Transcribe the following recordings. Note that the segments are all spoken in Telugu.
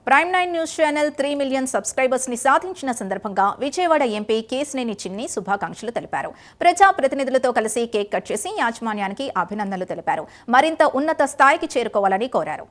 Prime 9 news channel 3 million subscribers ని సాధించిన సందర్భంగా విజయవాడ ఎంపీ కేశినేని చిన్ని శుభాకాంక్షలు తెలిపారు. ప్రజా ప్రతినిధులతో కలిసి కేక్ కట్ చేసి యాజమాన్యానికి అభినందనలు తెలిపారు. మరింత ఉన్నత స్థాయికి చేరుకోవాలని కోరారు.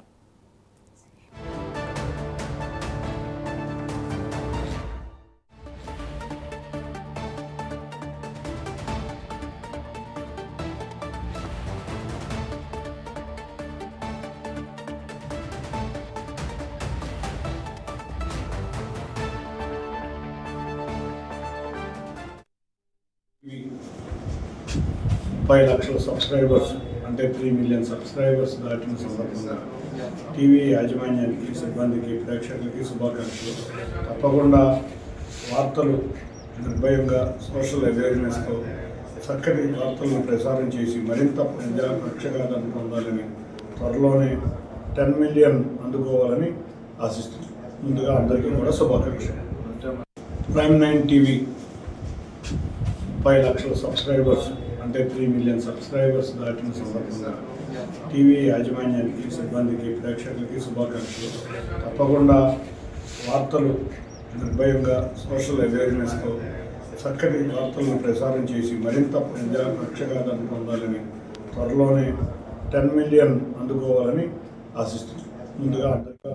ముప్పై లక్షల సబ్స్క్రైబర్స్ అంటే 3 మిలియన్ సబ్స్క్రైబర్స్ దాటిన సందర్భంగా టీవీ యాజమాన్యానికి, సిబ్బందికి, ప్రేక్షకులకి శుభాకాంక్షలు. తప్పకుండా వార్తలు నిర్భయంగా సోషల్ అవేర్నెస్తో చక్కటి వార్తలను ప్రసారం చేసి మరింత ప్రజా ప్రక్షగాలను పొందాలని, త్వరలోనే 10 మిలియన్ అందుకోవాలని ఆశిస్తున్నాను. ముందుగా అందరికీ కూడా శుభాకాంక్షలు. ప్రైమ్ 9 టీవీ 30 లక్షల సబ్స్క్రైబర్స్ అంటే 3 మిలియన్ సబ్స్క్రైబర్స్ దాటిన సందర్భంగా టీవీ యాజమాన్యానికి, సిబ్బందికి, ప్రేక్షకులకి శుభాకాంక్షలు. తప్పకుండా వార్తలు నిర్భయంగా సోషల్ అవేర్నెస్తో చక్కటి వార్తలను ప్రసారం చేసి మరింత ప్రజా ప్రక్షగాలను పొందాలని, త్వరలోనే 10 మిలియన్ అందుకోవాలని ఆశిస్తున్నాను. ముందుగా అందరికీ